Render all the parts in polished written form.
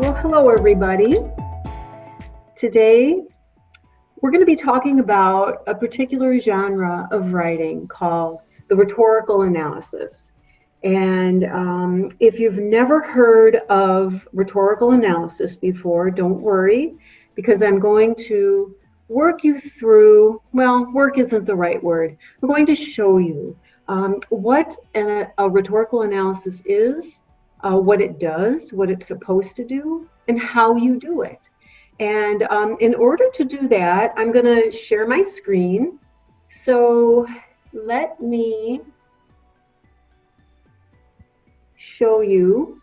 Well, hello everybody. Today we're going to be talking about a particular genre of writing called the rhetorical analysis. And if you've never heard of rhetorical analysis before, don't worry, because I'm going to work you through, well, work isn't the right word. I'm going to show you what a rhetorical analysis is, what it does, what it's supposed to do, and how you do it. And in order to do that, I'm going to share my screen. So let me show you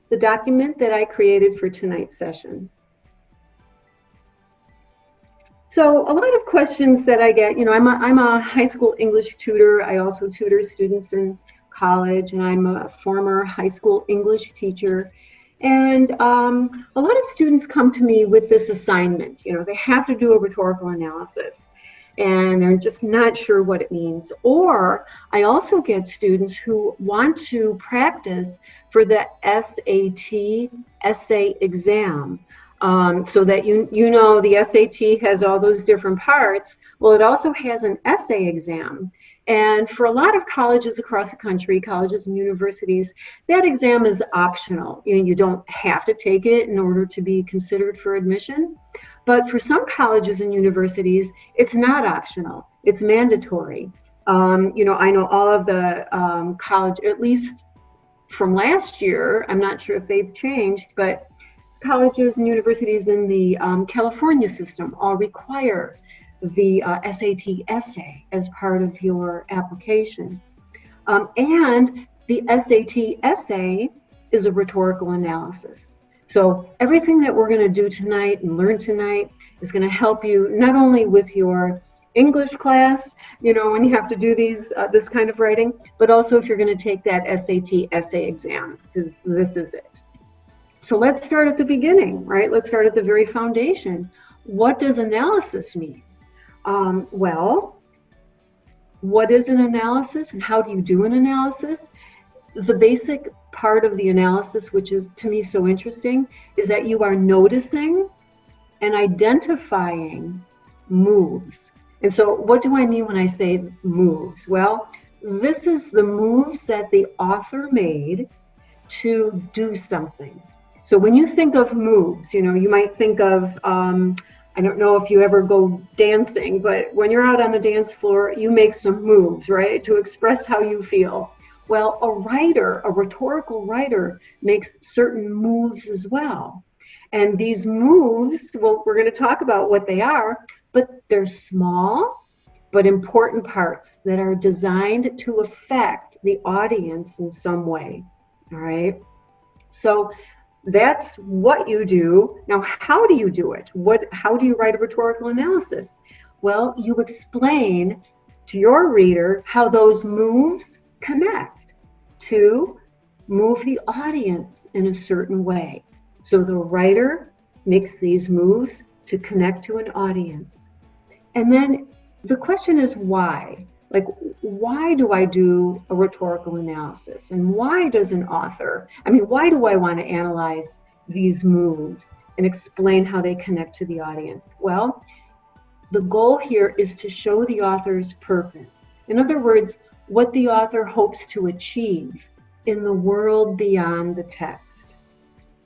the document that I created for tonight's session. So a lot of questions that I get, I'm a high school English tutor. I also tutor students in college, and I'm a former high school English teacher. And a lot of students come to me with this assignment. They have to do a rhetorical analysis, and they're just not sure what it means. Or I also get students who want to practice for the SAT essay exam. So that the SAT has all those different parts. Well, it also has an essay exam. And for a lot of colleges across the country, colleges and universities, that exam is optional. You don't have to take it in order to be considered for admission. But for some colleges and universities, it's not optional. It's mandatory. I know all of the college, at least from last year, I'm not sure if they've changed, but colleges and universities in the California system all require the SAT essay as part of your application. And the SAT essay is a rhetorical analysis. So everything that we're going to do tonight and learn tonight is going to help you not only with your English class, when you have to do this kind of writing, but also if you're going to take that SAT essay exam, because this is it. So let's start at the beginning, right? Let's start at the very foundation. What does analysis mean? Well, what is an analysis and how do you do an analysis? The basic part of the analysis, which is to me so interesting, is that you are noticing and identifying moves. And so what do I mean when I say moves? Well, this is the moves that the author made to do something. So when you think of moves, you might think of, I don't know if you ever go dancing, but when you're out on the dance floor, you make some moves, right, to express how you feel. Well, a rhetorical writer makes certain moves as well. And these moves, well, we're going to talk about what they are, but they're small but important parts that are designed to affect the audience in some way, all right? So that's what you do. Now, how do you do it? How do you write a rhetorical analysis? Well, you explain to your reader how those moves connect to move the audience in a certain way. So the writer makes these moves to connect to an audience. And then the question is why? Like, why do I do a rhetorical analysis? And why does why do I want to analyze these moves and explain how they connect to the audience? Well, the goal here is to show the author's purpose. In other words, what the author hopes to achieve in the world beyond the text.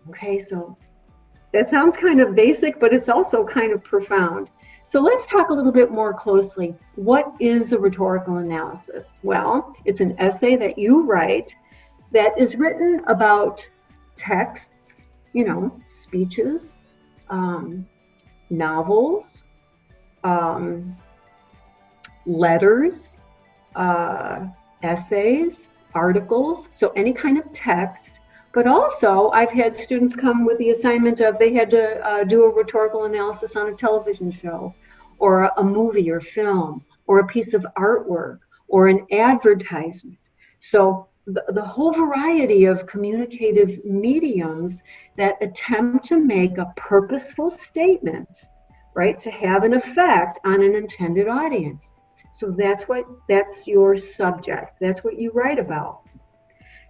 Okay, so that sounds kind of basic, but it's also kind of profound. So let's talk a little bit more closely. What is a rhetorical analysis? Well, it's an essay that you write that is written about texts, speeches, novels, letters, essays, articles, so any kind of text. But also, I've had students come with the assignment of they had to do a rhetorical analysis on a television show, or a movie or film, or a piece of artwork, or an advertisement. So the whole variety of communicative mediums that attempt to make a purposeful statement, right, to have an effect on an intended audience. So that's your subject. That's what you write about.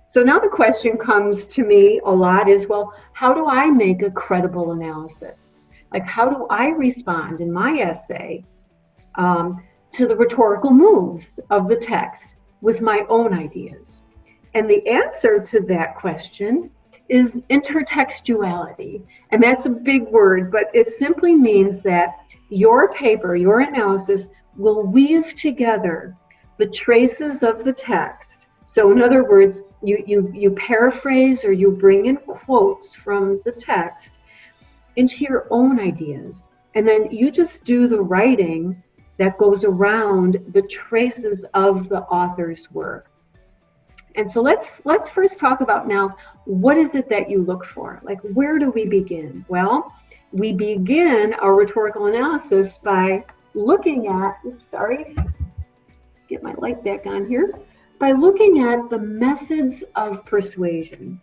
So now the question comes to me a lot is, well, how do I make a credible analysis? Like, how do I respond in my essay to the rhetorical moves of the text with my own ideas? And the answer to that question is intertextuality. And that's a big word, but it simply means that your paper, your analysis, will weave together the traces of the text. So in other words, you paraphrase or you bring in quotes from the text into your own ideas. And then you just do the writing that goes around the traces of the author's work. And so let's first talk about now, what is it that you look for? Like, where do we begin? Well, we begin our rhetorical analysis by looking at, get my light back on here, by looking at the methods of persuasion.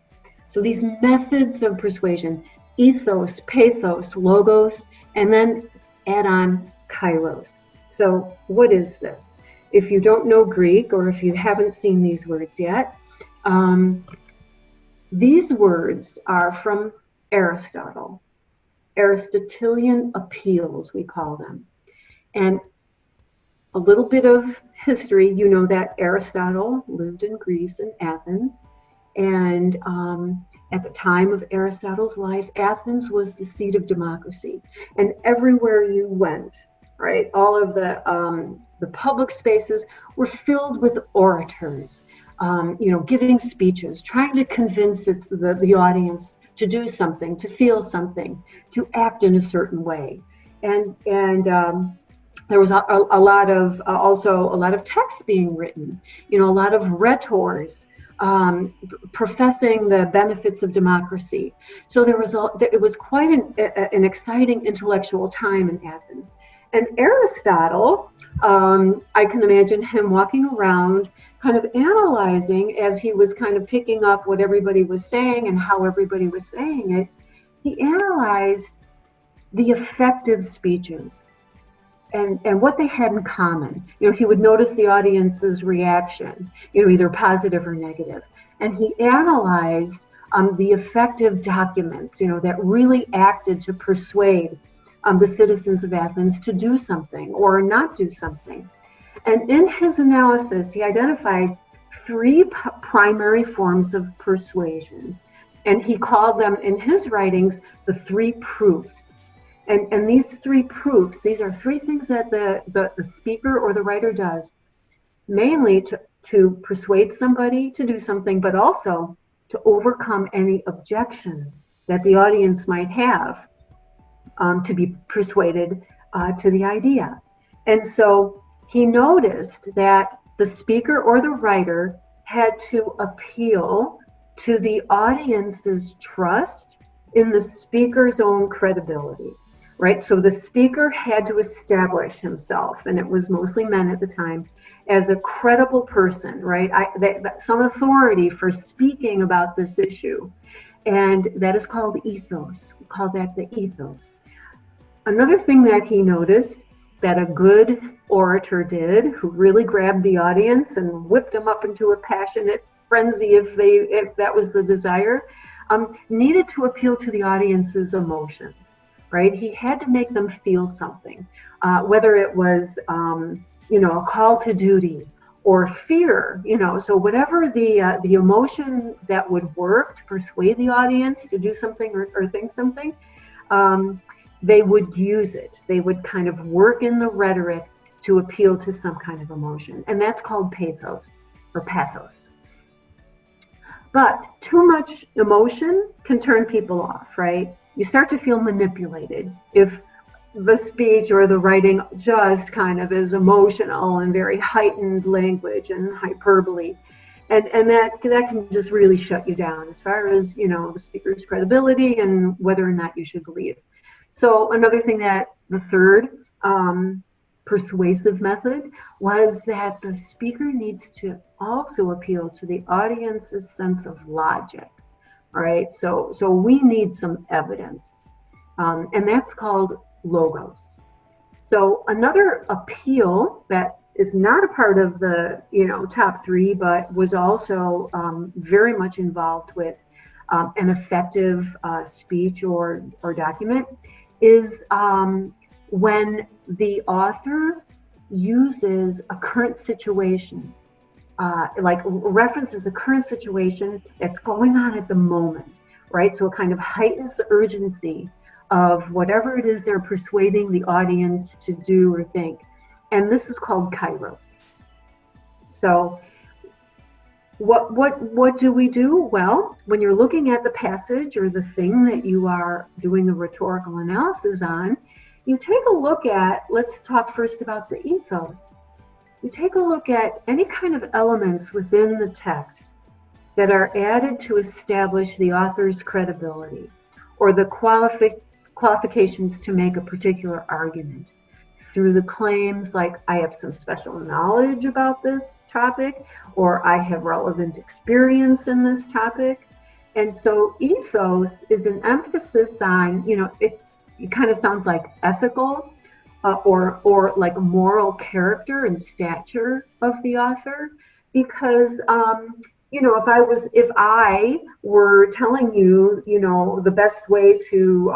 So these methods of persuasion, ethos, pathos, logos, and then add on kairos. So what is this? If you don't know Greek, or if you haven't seen these words yet, these words are from Aristotle. Aristotelian appeals, we call them. And a little bit of history, you know that Aristotle lived in Greece and Athens. And at the time of Aristotle's life, Athens was the seat of democracy. And everywhere you went, right, all of the public spaces were filled with orators, giving speeches, trying to convince the audience to do something, to feel something, to act in a certain way. And there was a lot of text being written, a lot of rhetors professing the benefits of democracy. So it was quite an exciting intellectual time in Athens. And Aristotle, I can imagine him walking around, kind of analyzing as he was kind of picking up what everybody was saying and how everybody was saying it. He analyzed the effective speeches and what they had in common. He would notice the audience's reaction, either positive or negative. And he analyzed the effective documents, that really acted to persuade the citizens of Athens to do something or not do something. And in his analysis, he identified three primary forms of persuasion. And he called them, in his writings, the three proofs. And these three proofs, these are three things that the speaker or the writer does, mainly to persuade somebody to do something, but also to overcome any objections that the audience might have to be persuaded to the idea. And so he noticed that the speaker or the writer had to appeal to the audience's trust in the speaker's own credibility, right? So the speaker had to establish himself, and it was mostly men at the time, as a credible person, right? Some authority for speaking about this issue. And that is called ethos. We call that the ethos. Another thing that he noticed that a good orator did, who really grabbed the audience and whipped them up into a passionate frenzy if that was the desire, needed to appeal to the audience's emotions, right? He had to make them feel something, whether it was, a call to duty or fear, so whatever the emotion that would work to persuade the audience to do something or think something, they would use it. They would kind of work in the rhetoric to appeal to some kind of emotion. And that's called pathos or pathos. But too much emotion can turn people off, right? You start to feel manipulated if the speech or the writing just kind of is emotional and very heightened language and hyperbole. And that can just really shut you down as far as, the speaker's credibility and whether or not you should believe. So another thing that the third persuasive method was that the speaker needs to also appeal to the audience's sense of logic. All right, so we need some evidence, and that's called logos. So another appeal that is not a part of the, top three, but was also very much involved with an effective speech or document, is when the author uses a current situation, like references a current situation that's going on at the moment, right? So it kind of heightens the urgency of whatever it is they're persuading the audience to do or think. And this is called kairos. So what do we do? Well, when you're looking at the passage or the thing that you are doing a rhetorical analysis on, you take a look at, let's talk first about the ethos. You take a look at any kind of elements within the text that are added to establish the author's credibility or the qualifications to make a particular argument through the claims like, I have some special knowledge about this topic, or I have relevant experience in this topic. And so ethos is an emphasis on, it kind of sounds like ethical or like moral character and stature of the author, because if I were telling you, the best way to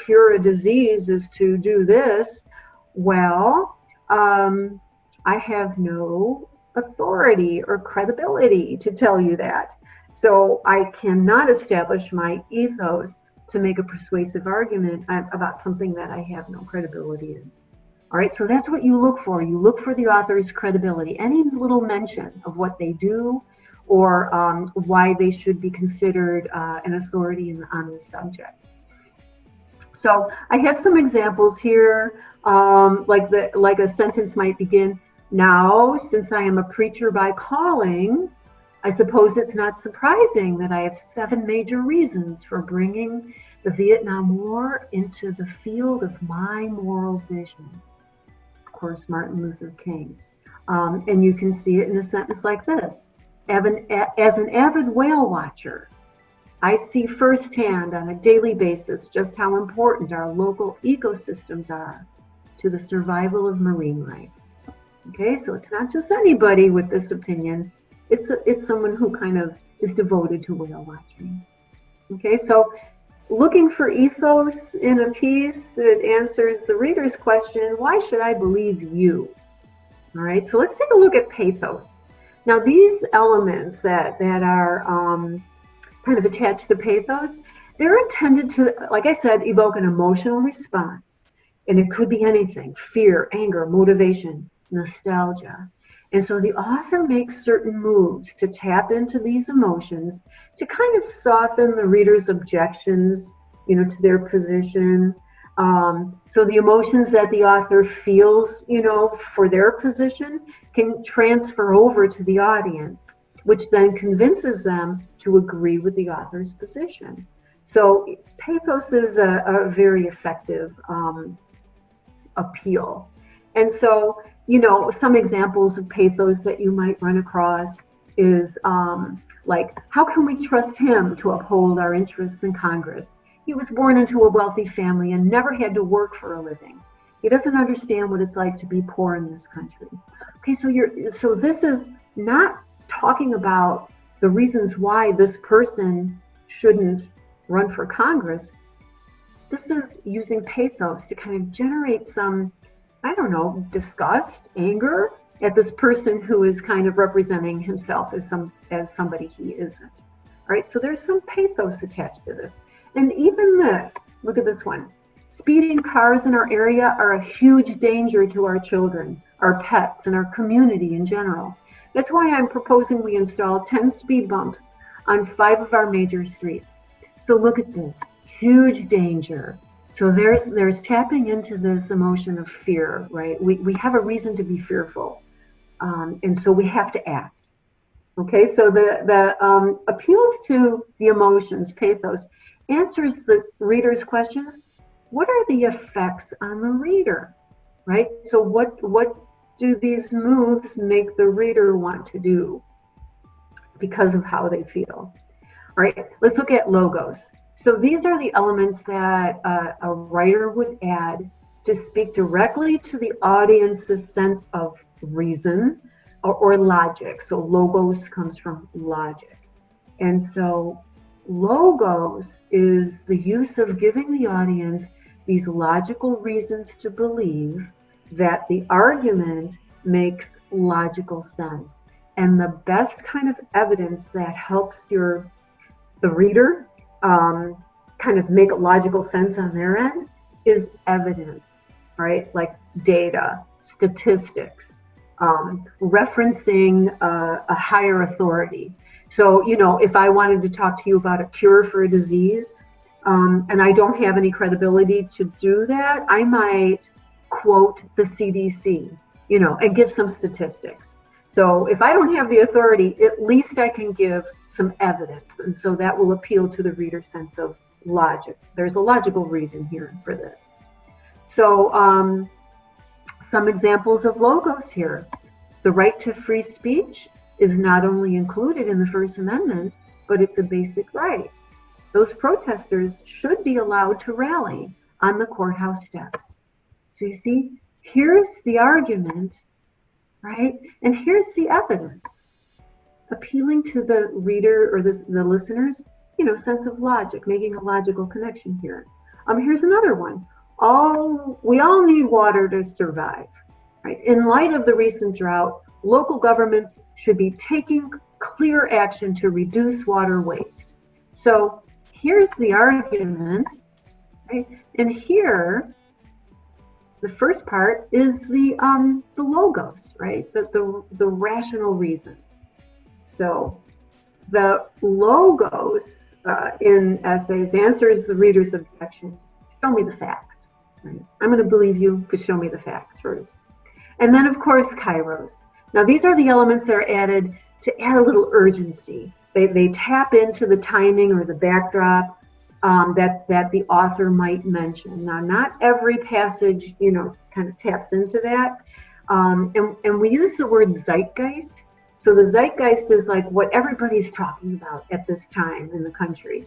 cure a disease is to do this, well, I have no authority or credibility to tell you that. So I cannot establish my ethos to make a persuasive argument about something that I have no credibility in. All right, so that's what you look for. You look for the author's credibility, any little mention of what they do or why they should be considered an authority on this subject. So I have some examples here, like a sentence might begin, now, since I am a preacher by calling, I suppose it's not surprising that I have 7 major reasons for bringing the Vietnam War into the field of my moral vision. Of course, Martin Luther King. And you can see it in a sentence like this. As an avid whale watcher, I see firsthand on a daily basis just how important our local ecosystems are to the survival of marine life. Okay, so it's not just anybody with this opinion. It's someone who kind of is devoted to whale watching. Okay, so looking for ethos in a piece, it answers the reader's question, why should I believe you? All right, so let's take a look at pathos. Now these elements that are kind of attached to pathos, they're intended to, like I said, evoke an emotional response. And it could be anything, fear, anger, motivation, nostalgia. And so the author makes certain moves to tap into these emotions to kind of soften the reader's objections, to their position. So the emotions that the author feels, for their position can transfer over to the audience, which then convinces them to agree with the author's position. So pathos is a very effective appeal. And so, some examples of pathos that you might run across is like, how can we trust him to uphold our interests in Congress? He was born into a wealthy family and never had to work for a living. He doesn't understand what it's like to be poor in this country. Okay, so this is not talking about the reasons why this person shouldn't run for Congress. This is using pathos to kind of generate some, disgust, anger at this person who is kind of representing himself as somebody he isn't. All right, so there's some pathos attached to this. And even this, look at this one. Speeding cars in our area are a huge danger to our children, our pets, and our community in general. That's why I'm proposing we install 10 speed bumps on 5 of our major streets. So look at this, huge danger. So there's tapping into this emotion of fear, right? We have a reason to be fearful, and so we have to act. Okay, so the appeals to the emotions, pathos, answers the reader's questions. What are the effects on the reader, right? So what do these moves make the reader want to do because of how they feel? All right, let's look at logos. So these are the elements that a writer would add to speak directly to the audience's sense of reason or logic. So logos comes from logic. And so logos is the use of giving the audience these logical reasons to believe that the argument makes logical sense. And the best kind of evidence that helps the reader kind of make logical sense on their end is evidence, right? Like data, statistics, referencing a higher authority. So, if I wanted to talk to you about a cure for a disease, and I don't have any credibility to do that, I might quote the CDC, and give some statistics. So if I don't have the authority, at least I can give some evidence. And so that will appeal to the reader's sense of logic. There's a logical reason here for this. So some examples of logos here. The right to free speech is not only included in the First Amendment, but it's a basic right. Those protesters should be allowed to rally on the courthouse steps. So you see, here's the argument, right? And here's the evidence, appealing to the reader or the listener's, sense of logic, making a logical connection here. Here's another one. We all need water to survive, right? In light of the recent drought, local governments should be taking clear action to reduce water waste. So here's the argument, right? And here, the first part is the logos, right? The rational reason. So the logos in essays answers the reader's objections. Show me the fact. Right? I'm going to believe you, but show me the facts first. And then, of course, kairos. Now, these are the elements that are added to add a little urgency. They tap into the timing or the backdrop that the author might mention. Now, not every passage, kind of taps into that. And we use the word zeitgeist. So the zeitgeist is like what everybody's talking about at this time in the country,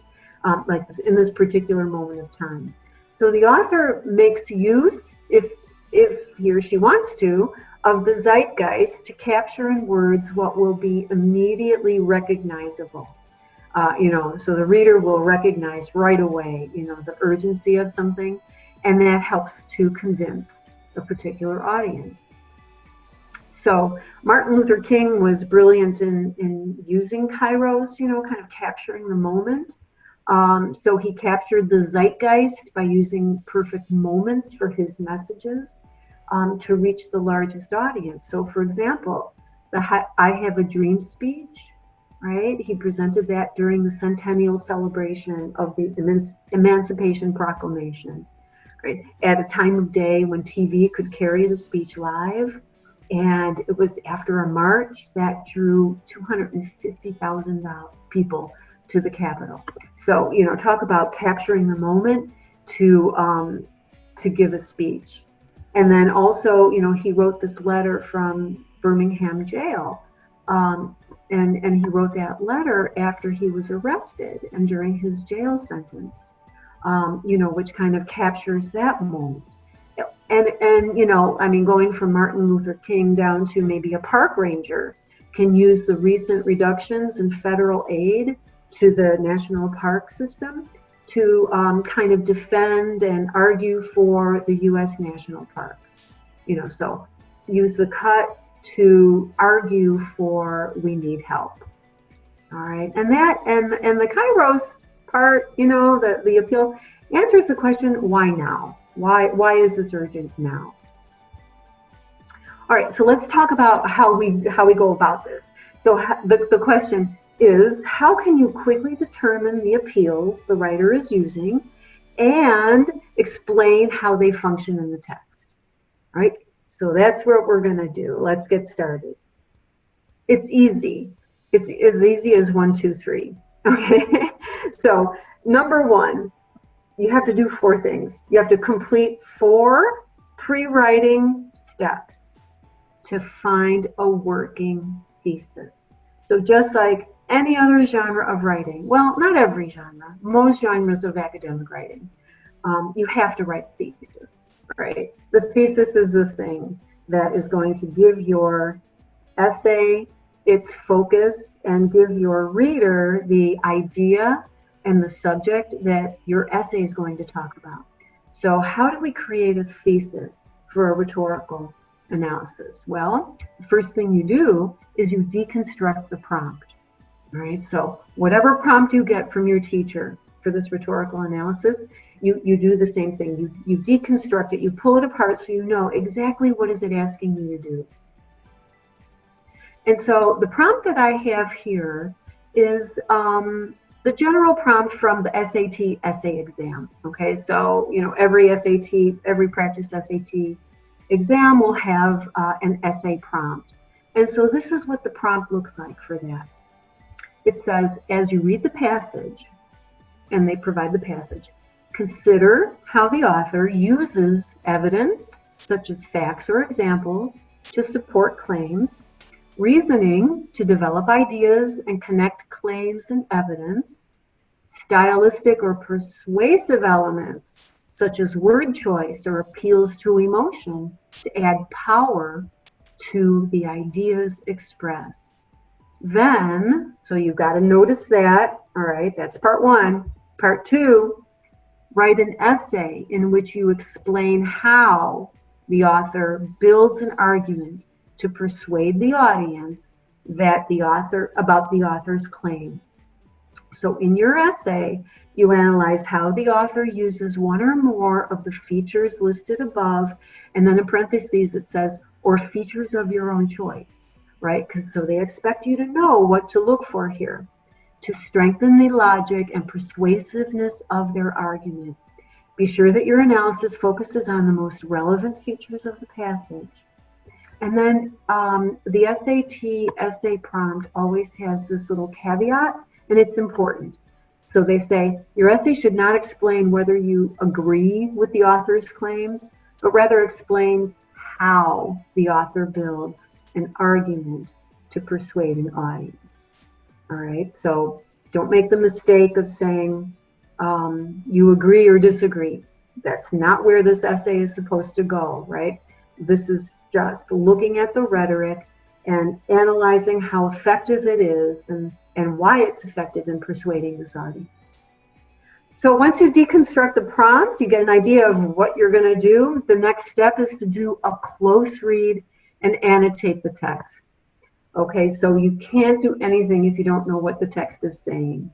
like in this particular moment of time. So the author makes use, if he or she wants to, of the zeitgeist to capture in words what will be immediately recognizable. So the reader will recognize right away, the urgency of something, and that helps to convince a particular audience. So Martin Luther King was brilliant in using kairos, kind of capturing the moment. So he captured the zeitgeist by using perfect moments for his messages to reach the largest audience. So for example, the I Have a Dream speech, right? He presented that during the centennial celebration of the Emancipation Proclamation, right? At a time of day when TV could carry the speech live. And it was after a march that drew 250,000 people to the Capitol. So, talk about capturing the moment to give a speech. And then also, he wrote this letter from Birmingham jail. And he wrote that letter after he was arrested and during his jail sentence, which kind of captures that moment. And going from Martin Luther King down to maybe a park ranger can use the recent reductions in federal aid to the national park system to kind of defend and argue for the U.S. national parks. So use the cut to argue for we need help. All right, and the kairos part, the appeal answers the question, why now? Why is this urgent now? All right, so let's talk about how we go about this. So the question is, how can you quickly determine the appeals the writer is using and explain how they function in the text? All right, so that's what we're going to do. Let's get started. It's easy. It's as easy as 1, 2, 3. Okay, so number one, you have to do 4 things. You have to complete 4 pre-writing steps to find a working thesis. So just like any other genre of writing, well, not every genre, most genres of academic writing, you have to write a thesis. right? The thesis is the thing that is going to give your essay its focus and give your reader the idea and the subject that your essay is going to talk about. So how do we create a thesis for a rhetorical analysis? Well, the first thing you do is you deconstruct the prompt, right? So whatever prompt you get from your teacher for this rhetorical analysis, you do the same thing. You deconstruct it, you pull it apart so you know exactly what is it asking you to do. And so the prompt that I have here is the general prompt from the SAT essay exam. Okay, so every SAT, every practice SAT exam will have an essay prompt. And so this is what the prompt looks like for that. It says, as you read the passage, and they provide the passage, consider how the author uses evidence, such as facts or examples, to support claims, reasoning to develop ideas and connect claims and evidence, stylistic or persuasive elements, such as word choice or appeals to emotion, to add power to the ideas expressed. Then, so you've got to notice that, all right, that's part one. Part two, write an essay in which you explain how the author builds an argument to persuade the audience that about the author's claim. So in your essay, you analyze how the author uses one or more of the features listed above, and then in parentheses it says, or features of your own choice, right? Because so they expect you to know what to look for here, to strengthen the logic and persuasiveness of their argument. Be sure that your analysis focuses on the most relevant features of the passage. And then the SAT essay prompt always has this little caveat, and it's important. So they say, your essay should not explain whether you agree with the author's claims, but rather explains how the author builds an argument to persuade an audience. All right, so don't make the mistake of saying you agree or disagree. That's not where this essay is supposed to go, right? This is just looking at the rhetoric and analyzing how effective it is and why it's effective in persuading this audience. So once you deconstruct the prompt, you get an idea of what you're going to do. The next step is to do a close read and annotate the text. Okay, so you can't do anything if you don't know what the text is saying.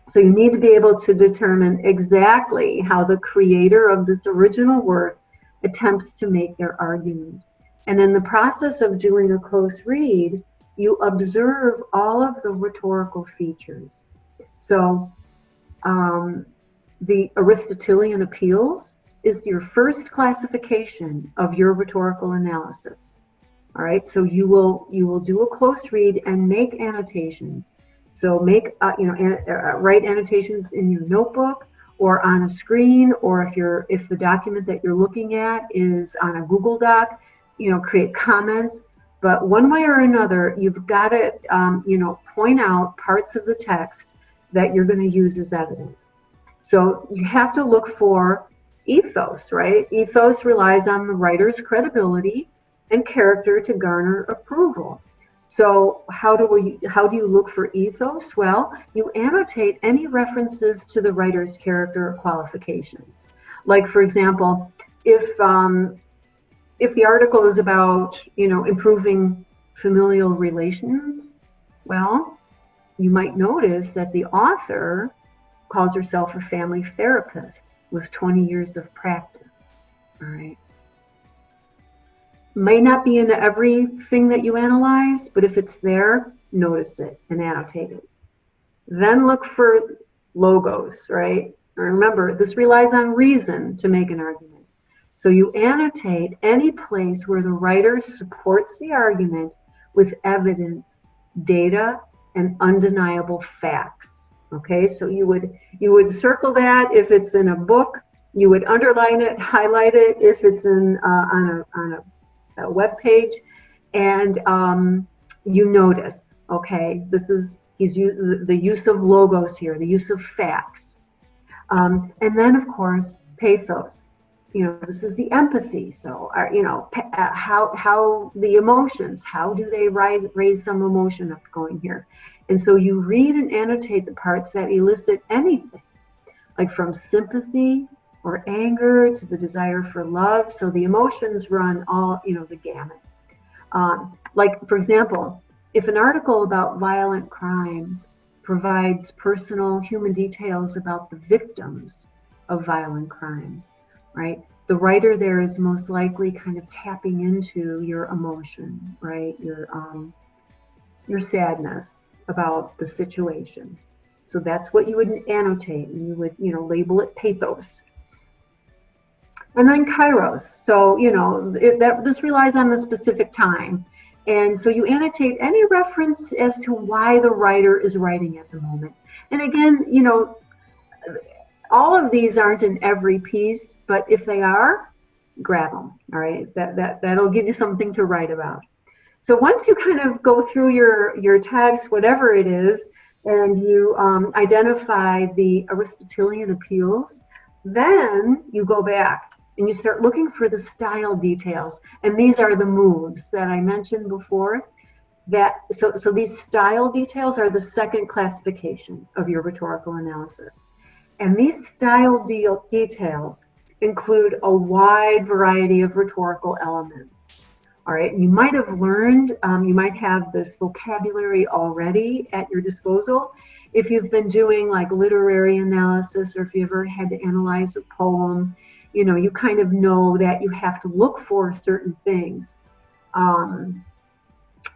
So you need to be able to determine exactly how the creator of this original work attempts to make their argument. And in the process of doing a close read, you observe all of the rhetorical features. So the Aristotelian appeals is your first classification of your rhetorical analysis. All right, so you will do a close read and make annotations. So make write annotations in your notebook or on a screen, or if the document that you're looking at is on a Google Doc, create comments. But one way or another, you've got to point out parts of the text that you're going to use as evidence. So you have to look for ethos, right? Ethos relies on the writer's credibility and character to garner approval. So how do you look for ethos? Well, you annotate any references to the writer's character or qualifications. Like, for example, if the article is about, improving familial relations, well, you might notice that the author calls herself a family therapist with 20 years of practice. All right. May not be in everything that you analyze, but if it's there, notice it and annotate it. Then look for logos, right? Remember, this relies on reason to make an argument. So you annotate any place where the writer supports the argument with evidence, data, and undeniable facts. Okay, so you would circle that if it's in a book. You would underline it, highlight it if it's on a web page, and you notice. Okay, he's used the use of logos here, the use of facts, and then of course pathos. this is the empathy. So, how the emotions, how do they raise some emotion up going here? And so you read and annotate the parts that elicit anything, like from sympathy or anger to the desire for love. So the emotions run all, the gamut. Like, for example, if an article about violent crime provides personal human details about the victims of violent crime, right? The writer there is most likely kind of tapping into your emotion, right? Your sadness about the situation. So that's what you would annotate, and you would, label it pathos. And then kairos. So, this relies on the specific time. And so you annotate any reference as to why the writer is writing at the moment. And again, all of these aren't in every piece, but if they are, grab them, all right? That'll give you something to write about. So once you kind of go through your text, whatever it is, and you identify the Aristotelian appeals, then you go back and you start looking for the style details. And these are the moves that I mentioned before. So these style details are the second classification of your rhetorical analysis. And these style details include a wide variety of rhetorical elements. All right, you might have learned, you might have this vocabulary already at your disposal. If you've been doing like literary analysis, or if you ever had to analyze a poem, you kind of know that you have to look for certain things.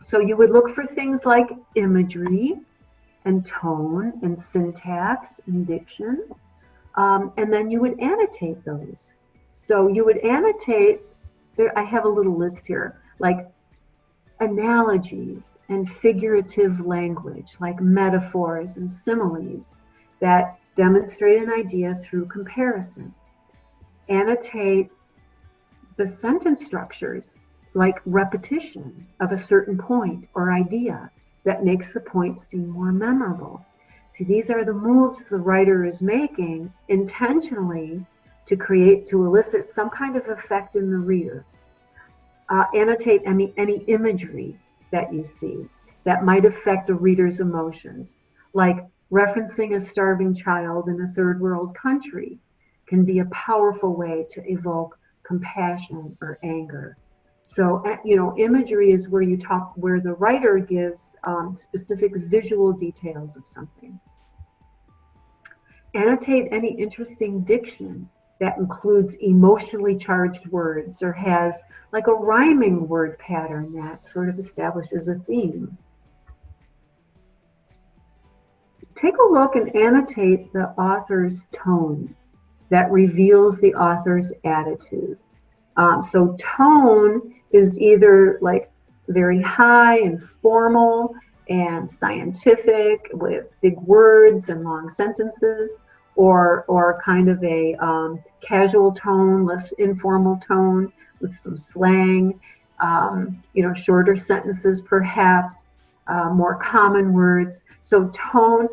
So you would look for things like imagery and tone and syntax and diction, and then you would annotate those. So you would annotate, I have a little list here, like analogies and figurative language, like metaphors and similes that demonstrate an idea through comparison. Annotate the sentence structures, like repetition of a certain point or idea that makes the point seem more memorable. See, these are the moves the writer is making intentionally to elicit some kind of effect in the reader. Annotate any imagery that you see that might affect the reader's emotions, like referencing a starving child in a third world country can be a powerful way to evoke compassion or anger. So, imagery is where where the writer gives specific visual details of something. Annotate any interesting diction that includes emotionally charged words or has like a rhyming word pattern that sort of establishes a theme. Take a look and annotate the author's tone that reveals the author's attitude. So tone is either like very high and formal and scientific with big words and long sentences, or kind of a casual tone, less informal tone with some slang, shorter sentences perhaps, more common words. So tone,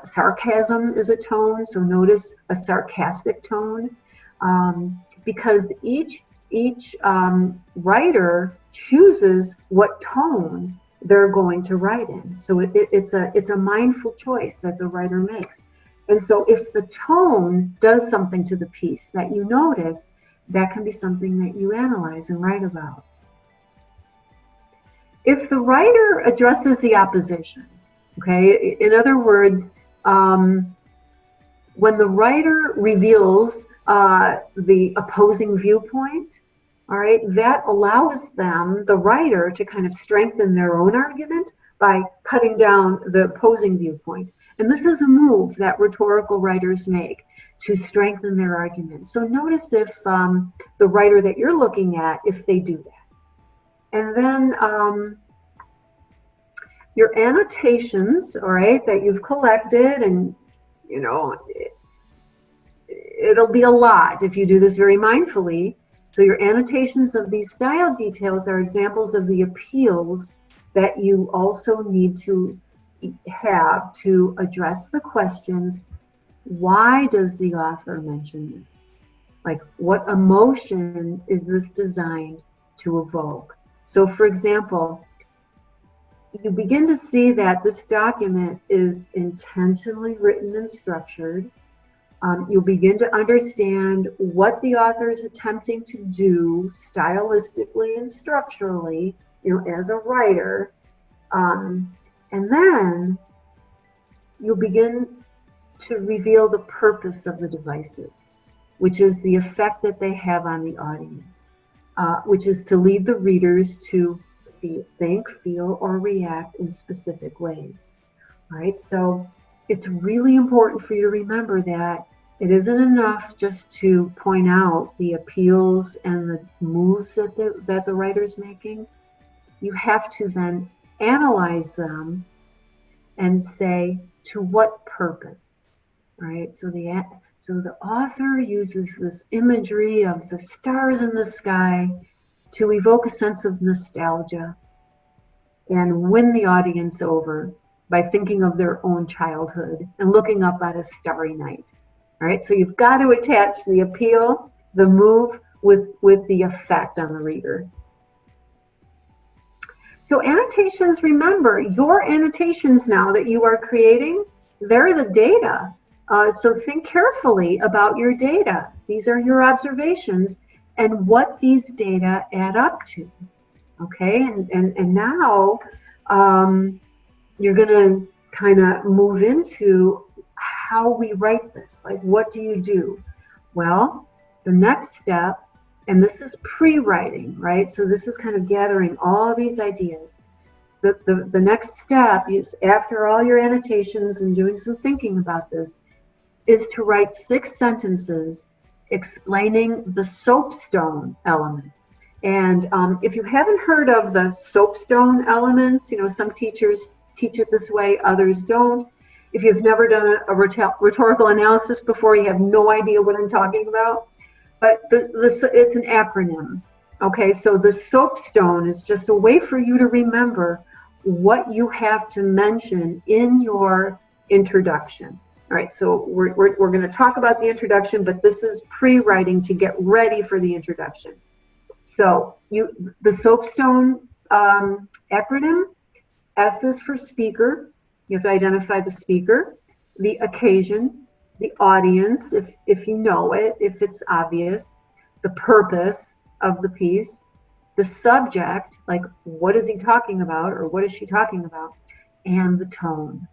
sarcasm is a tone, so notice a sarcastic tone, because each writer chooses what tone they're going to write in. So it's a mindful choice that the writer makes. And so if the tone does something to the piece that you notice, that can be something that you analyze and write about. If the writer addresses the opposition, okay, in other words, when the writer reveals the opposing viewpoint, all right, that allows the writer, to kind of strengthen their own argument by cutting down the opposing viewpoint. And this is a move that rhetorical writers make to strengthen their argument. So notice if the writer that you're looking at, if they do that. And then your annotations, all right, that you've collected, and it'll be a lot if you do this very mindfully. So your annotations of these style details are examples of the appeals that you also need to have to address the questions: why does the author mention this? Like, what emotion is this designed to evoke? So, for example, you begin to see that this document is intentionally written and structured. You'll begin to understand what the author is attempting to do stylistically and structurally, as a writer. And then you'll begin to reveal the purpose of the devices, which is the effect that they have on the audience, which is to lead the readers to think, feel, or react in specific ways. All right, so it's really important for you to remember that it isn't enough just to point out the appeals and the moves that the writer's making. You have to then analyze them and say, to what purpose? All right, so the author uses this imagery of the stars in the sky to evoke a sense of nostalgia and win the audience over by thinking of their own childhood and looking up at a starry night. All right, so you've got to attach the appeal, the move, with the effect on the reader. So annotations, remember, your annotations now that you are creating, they're the data. So think carefully about your data. These are your observations and what these data add up to. Okay, and now you're going to kind of move into how we write this. Like, what do you do? Well, the next step, and this is pre-writing, right? So this is kind of gathering all these ideas. The next step is, after all your annotations and doing some thinking about this, is to write 6 sentences explaining the soapstone elements. And if you haven't heard of the soapstone elements, some teachers teach it this way, others don't. If you've never done a rhetorical analysis before, you have no idea what I'm talking about. But it's an acronym. Okay, so the soapstone is just a way for you to remember what you have to mention in your introduction. All right, so we're going to talk about the introduction, but this is pre-writing to get ready for the introduction. So the soapstone acronym, S is for speaker. You have to identify the speaker, the occasion, the audience, if you know it, if it's obvious, the purpose of the piece, the subject, like what is he talking about or what is she talking about, and the tone.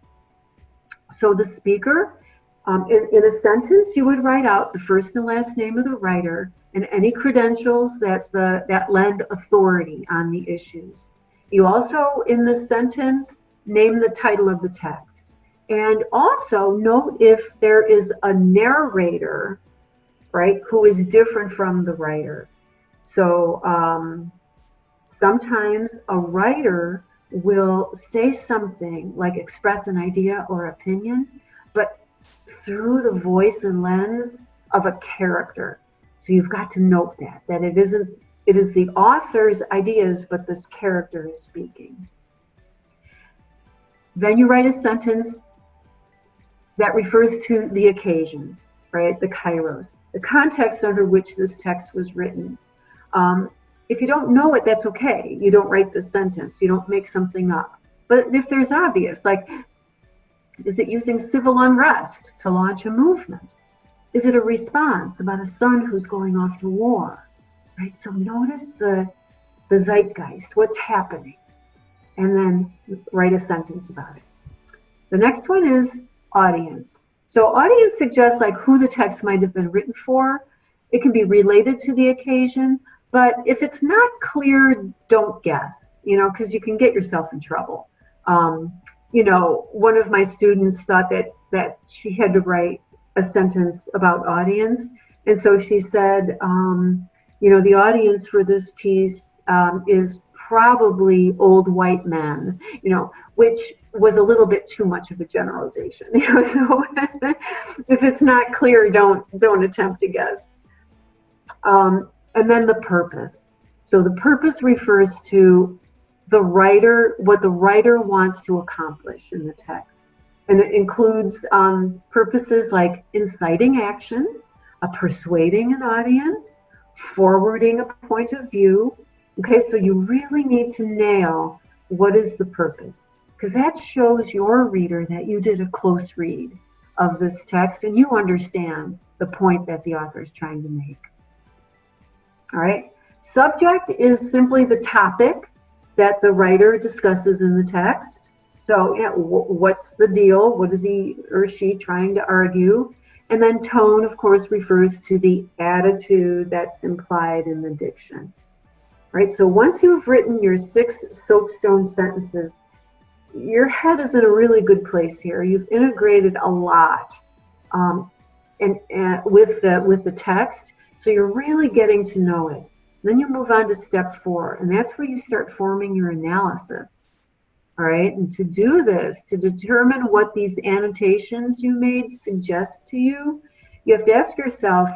So the speaker, in a sentence, you would write out the first and last name of the writer and any credentials that lend authority on the issues. You also, in this sentence, name the title of the text. And also note if there is a narrator, right, who is different from the writer. So sometimes a writer will say something like express an idea or opinion, but through the voice and lens of a character. So you've got to note that it is the author's ideas, but this character is speaking. Then you write a sentence that refers to the occasion, right? The kairos, the context under which this text was written. If you don't know it, that's okay. You don't write the sentence. You don't make something up. But if there's obvious, like, is it using civil unrest to launch a movement? Is it a response about a son who's going off to war, right? So notice the zeitgeist, what's happening, and then write a sentence about it. The next one is audience. So audience suggests like who the text might have been written for. It can be related to the occasion, but if it's not clear, don't guess, because you can get yourself in trouble. One of my students thought that she had to write a sentence about audience. And so she said, the audience for this piece is probably old white men, which was a little bit too much of a generalization. So if it's not clear, don't attempt to guess. And then the purpose. So the purpose refers to the writer, what the writer wants to accomplish in the text. And it includes purposes like inciting action persuading an audience, forwarding a point of view. Okay, so you really need to nail what is the purpose, because that shows your reader that you did a close read of this text and you understand the point that the author is trying to make. All right, subject is simply the topic that the writer discusses in the text. So what's the deal? What is he or she trying to argue? And then tone, of course, refers to the attitude that's implied in the diction. Right, so once you've written your 6 soapstone sentences, your head is in a really good place here. You've integrated a lot and with the text, so you're really getting to know it. Then you move on to step 4, and that's where you start forming your analysis. All right, and to do this, to determine what these annotations you made suggest to you, you have to ask yourself,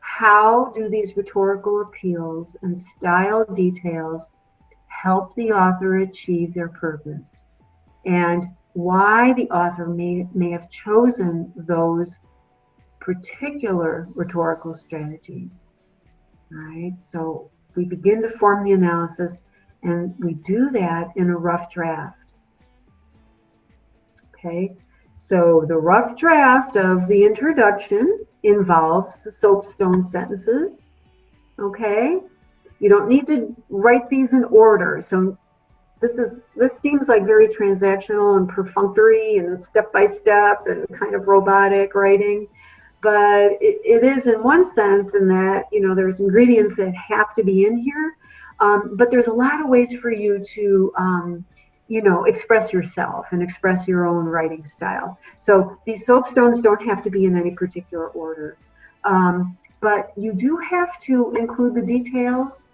how do these rhetorical appeals and style details help the author achieve their purpose? And why the author may have chosen those particular rhetorical strategies. All right, so we begin to form the analysis, and we do that in a rough draft. Okay, so the rough draft of the introduction involves the soapstone sentences. Okay, you don't need to write these in order. So this seems like very transactional and perfunctory and step-by-step and kind of robotic writing, but it is in one sense in that, you know, there's ingredients that have to be in here, but there's a lot of ways for you to you know, express yourself and express your own writing style. So these soapstones don't have to be in any particular order, but you do have to include the details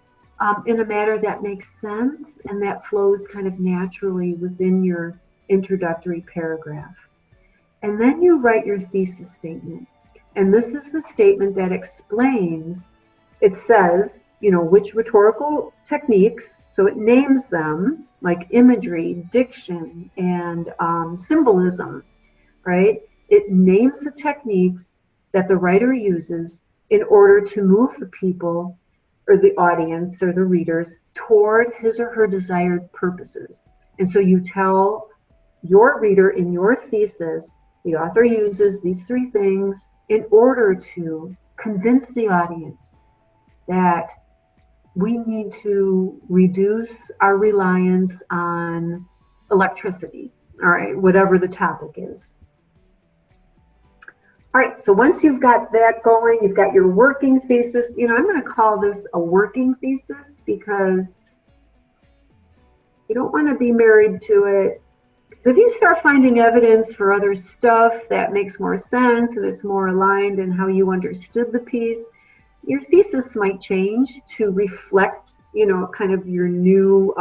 in a manner that makes sense and that flows kind of naturally within your introductory paragraph. And then you write your thesis statement. And this is the statement that explains, it says, you know, which rhetorical techniques, so it names them, like imagery, diction, and symbolism, right? It names the techniques that the writer uses in order to move the people or the audience or the readers toward his or her desired purposes. And so you tell your reader in your thesis, the author uses these 3 things in order to convince the audience that we need to reduce our reliance on electricity, all right, whatever the topic is. All right, so once you've got that going, you've got your working thesis. You know, I'm going to call this a working thesis because you don't want to be married to it. If you start finding evidence for other stuff that makes more sense and it's more aligned in how you understood the piece, your thesis might change to reflect, you know, kind of your new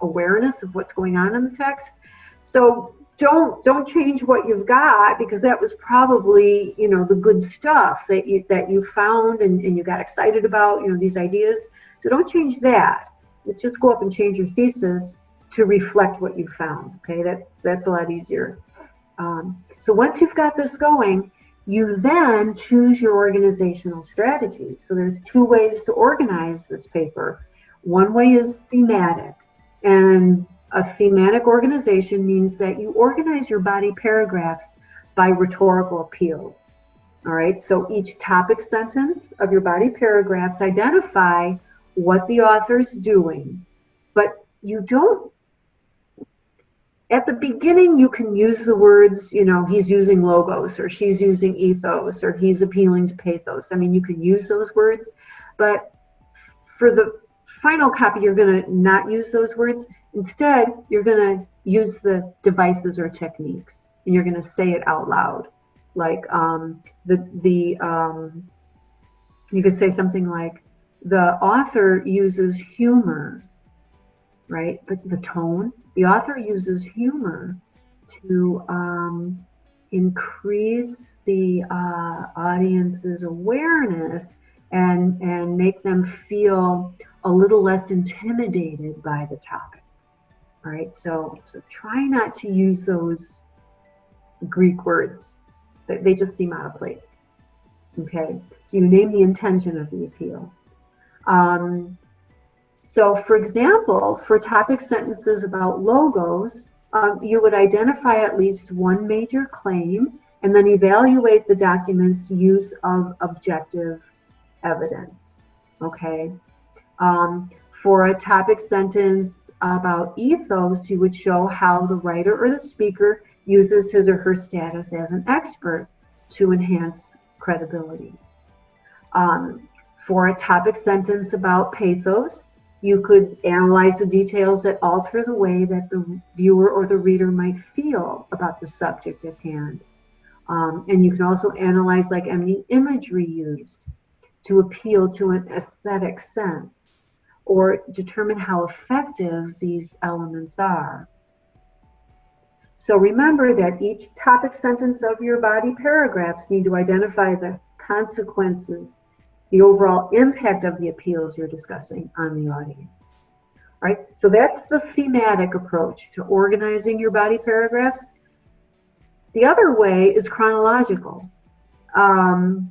awareness of what's going on in the text. So don't change what you've got, because that was probably, you know, the good stuff that you found and you got excited about, you know, these ideas. So don't change that. Just go up and change your thesis to reflect what you found. Okay, that's a lot easier. So once you've got this going, you then choose your organizational strategy. So there's 2 ways to organize this paper. One way is thematic, and a thematic organization means that you organize your body paragraphs by rhetorical appeals. All right, so each topic sentence of your body paragraphs identify what the author's doing, but you don't, at the beginning, you can use the words, you know, he's using logos, or she's using ethos, or he's appealing to pathos. I mean, you can use those words, but for the final copy, you're going to not use those words. Instead, you're going to use the devices or techniques, and you're going to say it out loud. Like you could say something like, the author uses humor, right? The tone. The author uses humor to increase the audience's awareness and make them feel a little less intimidated by the topic. All right, so try not to use those Greek words. They just seem out of place. Okay, so you name the intention of the appeal. So for example, for topic sentences about logos, you would identify at least one major claim and then evaluate the document's use of objective evidence. Okay. For a topic sentence about ethos, you would show how the writer or the speaker uses his or her status as an expert to enhance credibility. For a topic sentence about pathos, you could analyze the details that alter the way that the viewer or the reader might feel about the subject at hand. And you can also analyze like any imagery used to appeal to an aesthetic sense, or determine how effective these elements are. So remember that each topic sentence of your body paragraphs need to identify the consequences, the overall impact of the appeals you're discussing on the audience. All right, so that's the thematic approach to organizing your body paragraphs. The other way is chronological. And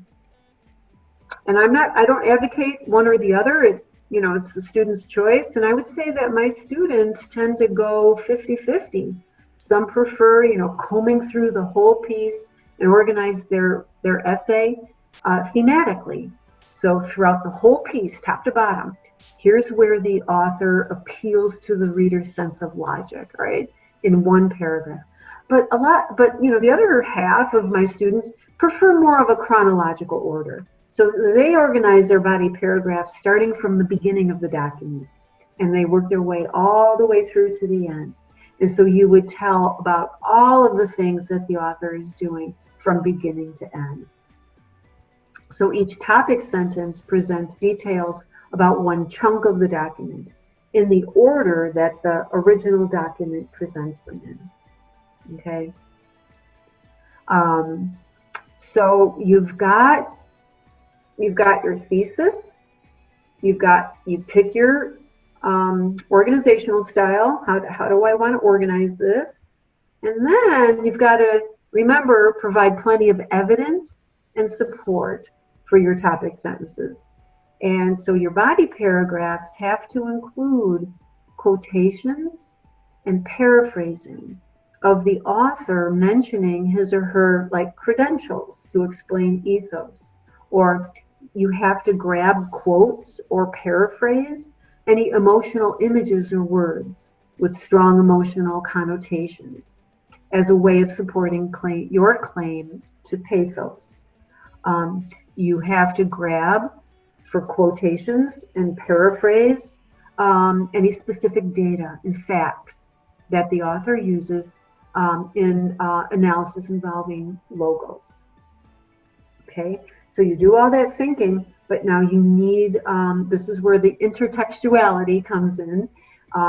I don't advocate one or the other. It's the student's choice. And I would say that my students tend to go 50-50. Some prefer, combing through the whole piece and organize their essay thematically. So throughout the whole piece, top to bottom, here's where the author appeals to the reader's sense of logic, right? In one paragraph. But the other half of my students prefer more of a chronological order. So they organize their body paragraphs starting from the beginning of the document, and they work their way all the way through to the end. And so you would tell about all of the things that the author is doing from beginning to end. So each topic sentence presents details about one chunk of the document in the order that the original document presents them in. Okay. So you've got your thesis. You pick your organizational style. How do I want to organize this? And then you've got to remember, provide plenty of evidence and support for your topic sentences. And so your body paragraphs have to include quotations and paraphrasing of the author mentioning his or her credentials to explain ethos. Or you have to grab quotes or paraphrase any emotional images or words with strong emotional connotations as a way of supporting your claim to pathos. You have to grab for quotations and paraphrase any specific data and facts that the author uses in analysis involving logos. Okay, so you do all that thinking, but now you need, this is where the intertextuality comes in.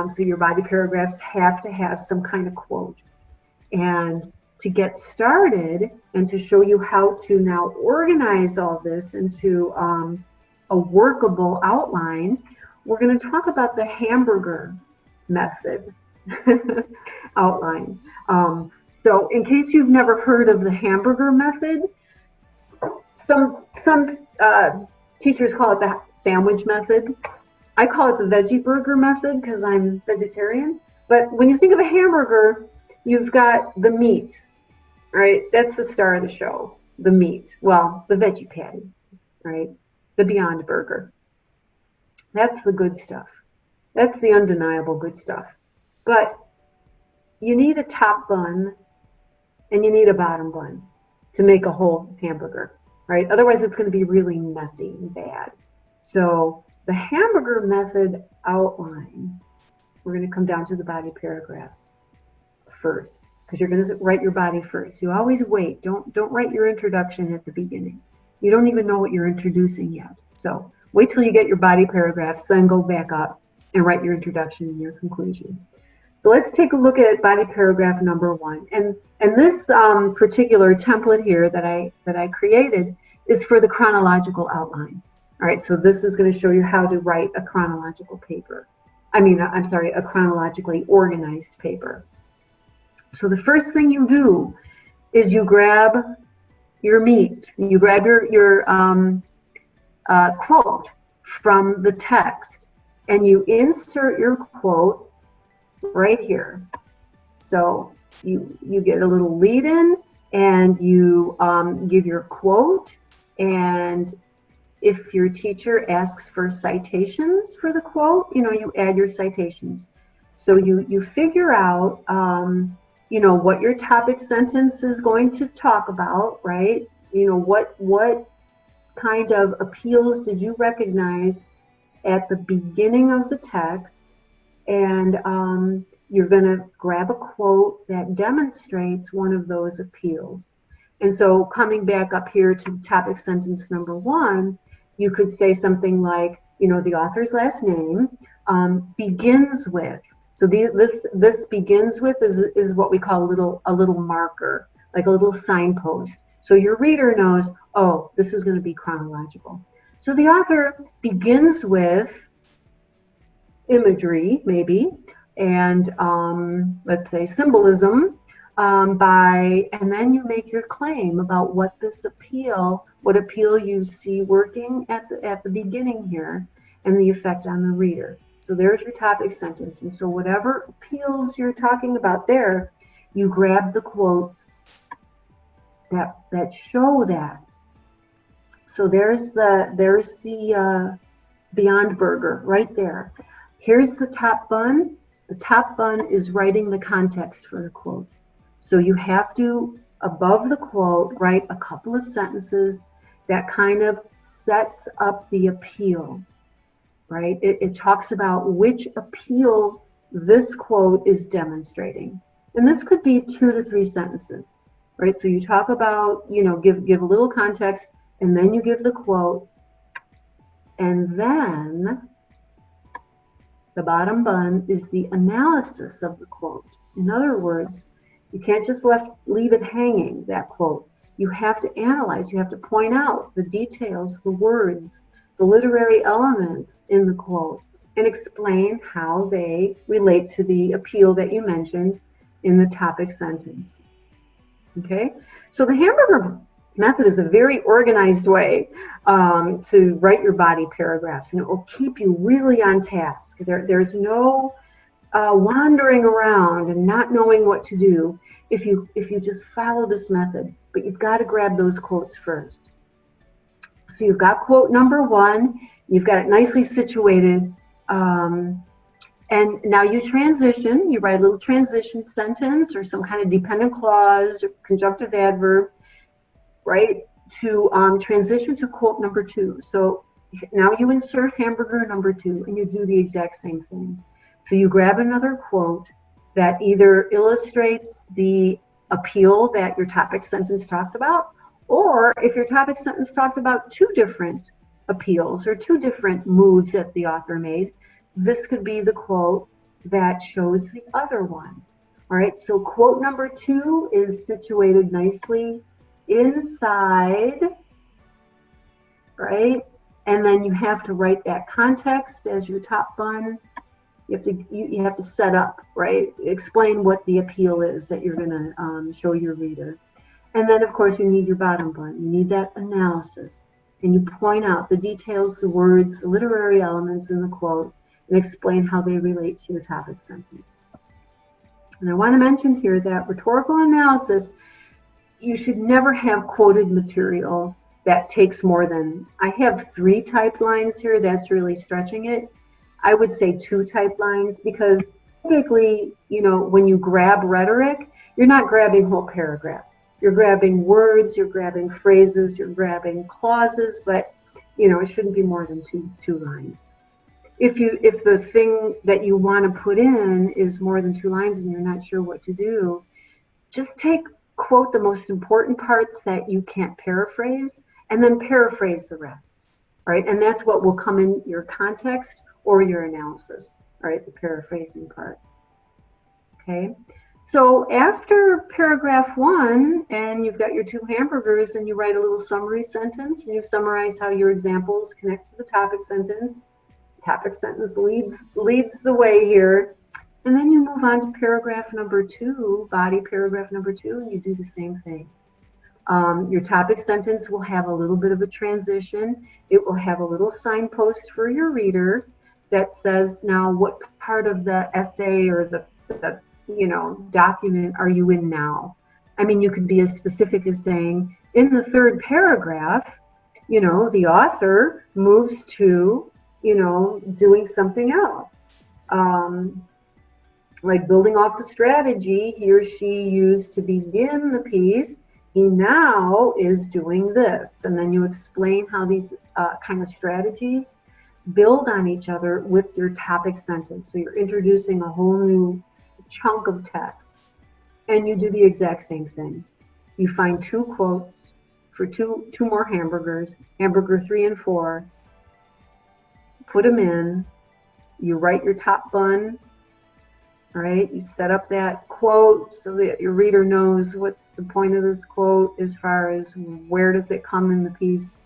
So your body paragraphs have to have some kind of quote. And to get started and to show you how to now organize all this into a workable outline, we're going to talk about the hamburger method outline. So in case you've never heard of the hamburger method, some teachers call it the sandwich method. I call it the veggie burger method because I'm vegetarian. But when you think of a hamburger, you've got the meat, right? That's the star of the show, the meat. Well, the veggie patty, right? The Beyond Burger. That's the good stuff. That's the undeniable good stuff. But you need a top bun and you need a bottom bun to make a whole hamburger, right? Otherwise, it's going to be really messy and bad. So the hamburger method outline, we're going to come down to the body paragraphs first, because you're going to write your body first. You always wait. Don't write your introduction at the beginning. You don't even know what you're introducing yet. So wait till you get your body paragraphs, then go back up and write your introduction and your conclusion. So let's take a look at body paragraph number 1. And this particular template here that I created is for the chronological outline. All right, so this is going to show you how to write a chronological paper. A chronologically organized paper. So the first thing you do is you grab your meat. You grab your quote from the text, and you insert your quote right here. So you get a little lead in, and you give your quote, and if your teacher asks for citations for the quote, you add your citations. So you figure out, what your topic sentence is going to talk about, right? What kind of appeals did you recognize at the beginning of the text? And you're going to grab a quote that demonstrates one of those appeals. And so coming back up here to topic sentence number 1, you could say something like, the author's last name begins with. So this begins with is what we call a little marker, like a little signpost. So your reader knows, oh, this is going to be chronological. So the author begins with imagery, maybe, and let's say symbolism, and then you make your claim about what appeal you see working at the beginning here, and the effect on the reader. So there's your topic sentence. And so whatever appeals you're talking about there, you grab the quotes that show that. So there's the Beyond Burger right there. Here's the top bun. The top bun is writing the context for the quote. So you have to, above the quote, write a couple of sentences that kind of sets up the appeal, right? It talks about which appeal this quote is demonstrating. And this could be 2 to 3 sentences, right? So you talk about, give a little context, and then you give the quote, and then the bottom bun is the analysis of the quote. In other words, you can't just leave it hanging, that quote. You have to analyze, you have to point out the details, the words, the literary elements in the quote, and explain how they relate to the appeal that you mentioned in the topic sentence. Okay? So the hamburger method is a very organized way to write your body paragraphs, and it will keep you really on task. There's no wandering around and not knowing what to do if you just follow this method. But you've got to grab those quotes first. So you've got quote number 1, you've got it nicely situated, and now you transition. You write a little transition sentence or some kind of dependent clause or conjunctive adverb, right, to transition to quote number 2. So now you insert hamburger number 2, and you do the exact same thing. So you grab another quote that either illustrates the appeal that your topic sentence talked about, or if your topic sentence talked about 2 different appeals or 2 different moves that the author made, this could be the quote that shows the other one. All right, so quote number 2 is situated nicely inside, right? And then you have to write that context as your top bun. You have to set up, right? Explain what the appeal is that you're going to show your reader. And then, of course, you need your bottom bun. You need that analysis. And you point out the details, the words, the literary elements in the quote, and explain how they relate to your topic sentence. And I want to mention here that rhetorical analysis, you should never have quoted material that takes more than, I have 3 typed lines here. That's really stretching it. I would say 2 typed lines, because typically, when you grab rhetoric, you're not grabbing whole paragraphs. You're grabbing words, you're grabbing phrases, you're grabbing clauses, but it shouldn't be more than two lines. If the thing that you want to put in is more than 2 lines and you're not sure what to do, just quote the most important parts that you can't paraphrase, and then paraphrase the rest, right? And that's what will come in your context or your analysis, right? The paraphrasing part. Okay. So after paragraph 1, and you've got your 2 hamburgers, and you write a little summary sentence, and you summarize how your examples connect to the topic sentence. Topic sentence leads the way here. And then you move on to paragraph number 2, body paragraph number 2, and you do the same thing. Your topic sentence will have a little bit of a transition. It will have a little signpost for your reader that says, now what part of the essay or the document are you in now? I mean, you could be as specific as saying, in the third paragraph, the author moves to, doing something else. Like building off the strategy he or she used to begin the piece, he now is doing this. And then you explain how these kind of strategies build on each other with your topic sentence. So you're introducing a whole new chunk of text. And you do the exact same thing. You find 2 quotes for two more hamburgers, hamburger 3 and 4, put them in, you write your top bun, all right? You set up that quote so that your reader knows what's the point of this quote as far as where does it come in the piece.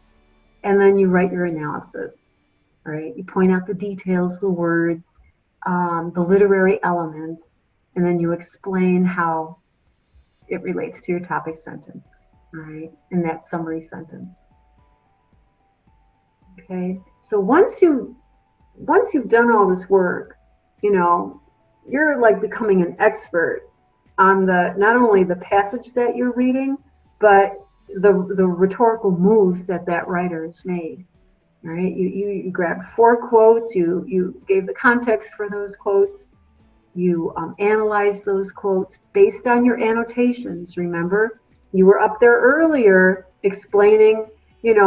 And then you write your analysis, all right? You point out the details, the words, the literary elements, and then you explain how it relates to your topic sentence, all right, in that summary sentence. Okay, so once you've done all this work, you're like becoming an expert on not only the passage that you're reading, but the rhetorical moves that writer has made. All right, you grabbed 4 quotes, you gave the context for those quotes, you analyzed those quotes based on your annotations. Remember, you were up there earlier explaining,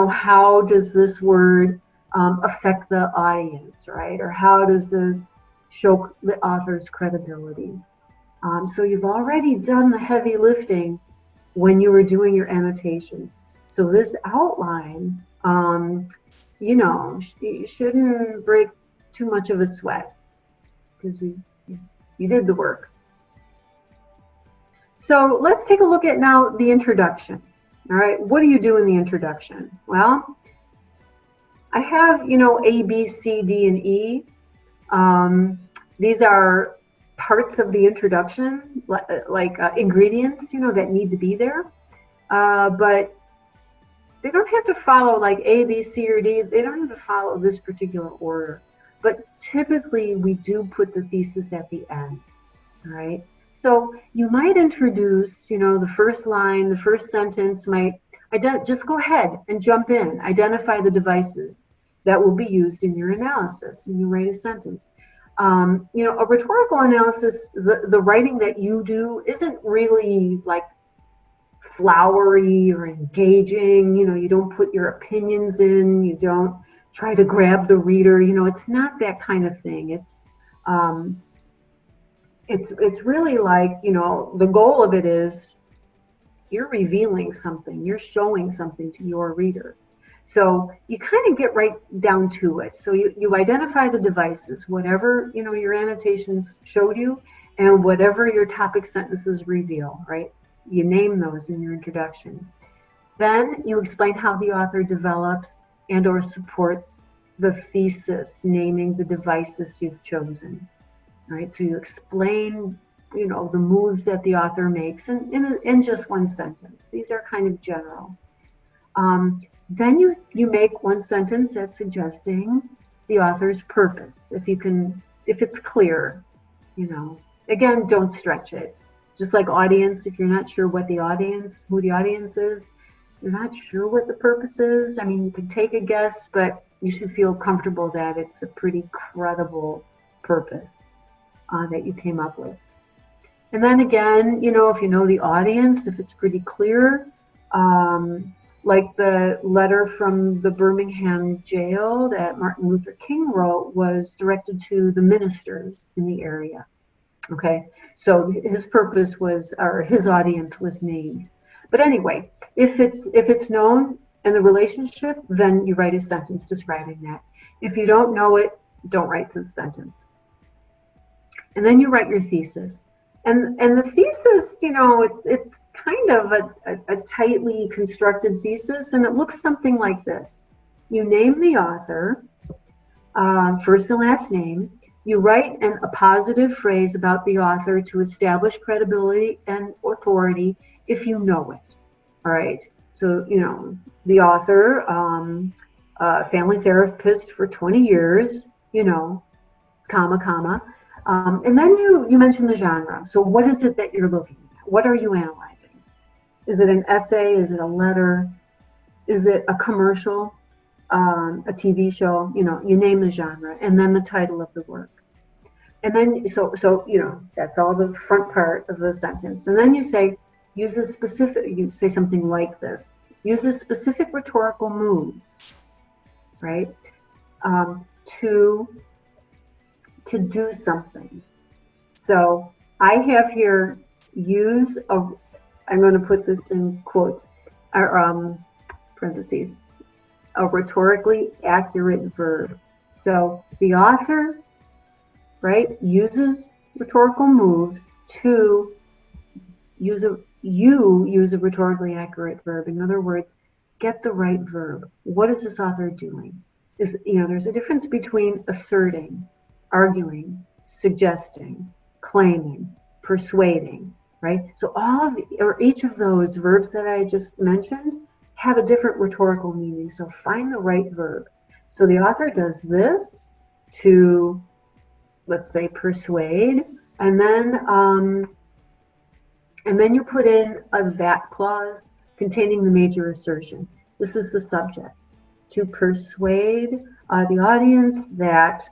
how does this word affect the audience, right? Or how does this show the author's credibility? So you've already done the heavy lifting when you were doing your annotations. So this outline, you shouldn't break too much of a sweat because you did the work. So let's take a look at now the introduction. All right, what do you do in the introduction? Well, I have, A, B, C, D, and E. These are parts of the introduction, like ingredients, that need to be there. But they don't have to follow like A, B, C, or D. They don't have to follow this particular order. But typically, we do put the thesis at the end, all right? So you might introduce, the first line, the first sentence might, just go ahead and jump in, identify the devices that will be used in your analysis, and you write a sentence. A rhetorical analysis, the writing that you do isn't really like flowery or engaging. You don't put your opinions in, you don't try to grab the reader. It's not that kind of thing. It's really like, the goal of it is you're revealing something, you're showing something to your reader. So you kind of get right down to it. So you identify the devices, whatever, your annotations showed you, and whatever your topic sentences reveal, right? You name those in your introduction. Then you explain how the author develops and or supports the thesis, naming the devices you've chosen. All right, so you explain, the moves that the author makes in just one sentence. These are kind of general. Then you make one sentence that's suggesting the author's purpose. If it's clear, again, don't stretch it. Just like audience, if you're not sure who the audience is, you're not sure what the purpose is. I mean, you can take a guess, but you should feel comfortable that it's a pretty credible purpose that you came up with. And then again, if you know the audience, if it's pretty clear, like the letter from the Birmingham jail that Martin Luther King wrote was directed to the ministers in the area. Okay, so his purpose was, or his audience was named. But anyway, if it's known and the relationship, then you write a sentence describing that. If you don't know it, don't write the sentence. And then you write your thesis. And the thesis, it's kind of a tightly constructed thesis, and it looks something like this. You name the author, first and last name. You write a positive phrase about the author to establish credibility and authority if you know it. All right. So, the author, family therapist for 20 years, comma, comma. And then you mention the genre. So what is it that you're looking at? What are you analyzing? Is it an essay? Is it a letter? Is it a commercial? A TV show? You name the genre, and then the title of the work. And then, so that's all the front part of the sentence. And then you say, you say something like this. Uses specific rhetorical moves, right? To do something. So I have here I'm going to put this in quotes, or parentheses, a rhetorically accurate verb. So the author, right, uses rhetorical moves to use a rhetorically accurate verb. In other words, get the right verb. What is this author doing? There's a difference between asserting, arguing, suggesting, claiming, persuading, right? So each of those verbs that I just mentioned have a different rhetorical meaning. So find the right verb. So the author does this to, let's say, persuade, and then you put in a that clause containing the major assertion. This is the subject. To persuade the audience that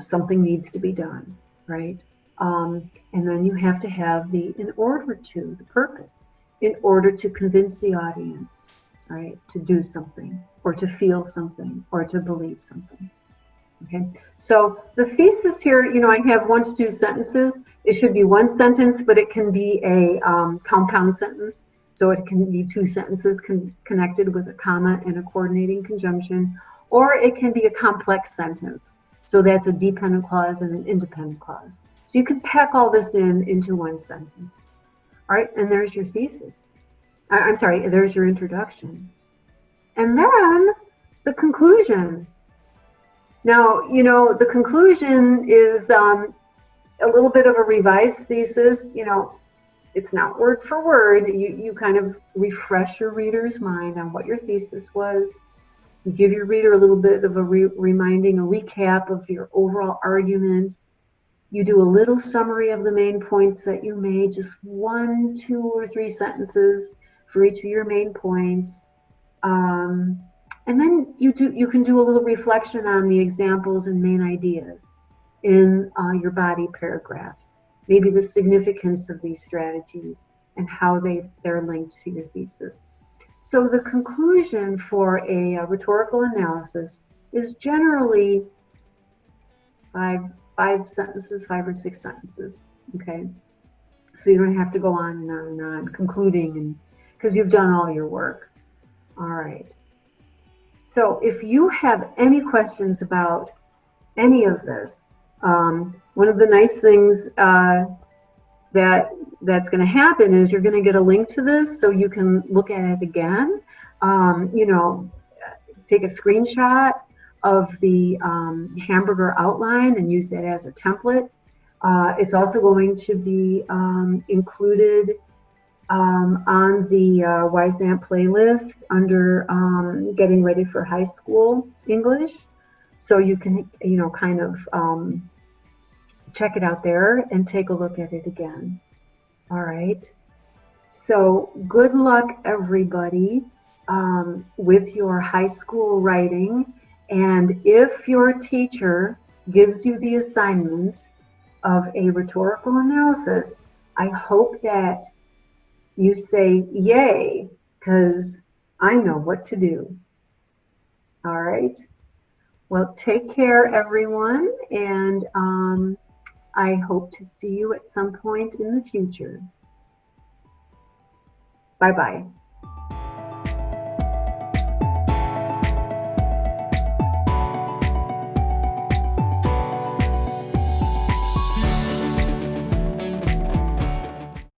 something needs to be done, right? And then you have to have the purpose, in order to convince the audience, right, to do something, or to feel something, or to believe something. Okay, so the thesis here, I have 1 to 2 sentences. It should be 1 sentence, but it can be a compound sentence. So it can be 2 sentences connected with a comma and a coordinating conjunction, or it can be a complex sentence. So that's a dependent clause and an independent clause. So you can pack all this into 1 sentence. All right, and there's your thesis. There's your introduction. And then the conclusion. Now, the conclusion is a little bit of a revised thesis. It's not word for word. You kind of refresh your reader's mind on what your thesis was. You give your reader a little bit of a recap of your overall argument. You do a little summary of the main points that you made, just 1, 2, or 3 sentences for each of your main points. And then you can do a little reflection on the examples and main ideas in your body paragraphs. Maybe the significance of these strategies and how they're linked to your thesis. So the conclusion for a rhetorical analysis is generally 5 sentences, 5 or 6 sentences. Okay, so you don't have to go on and on and on concluding, because you've done all your work. All right. So if you have any questions about any of this, one of the nice things that's going to happen is you're going to get a link to this, so you can look at it again. Take a screenshot of the hamburger outline and use that as a template. It's also going to be included on the Wyzant playlist under Getting Ready for High School English. So you can, kind of check it out there and take a look at it again. All right. So good luck, everybody, with your high school writing. And if your teacher gives you the assignment of a rhetorical analysis, I hope that you say yay, because I know what to do. All right. Well, take care, everyone, and I hope to see you at some point in the future. Bye-bye.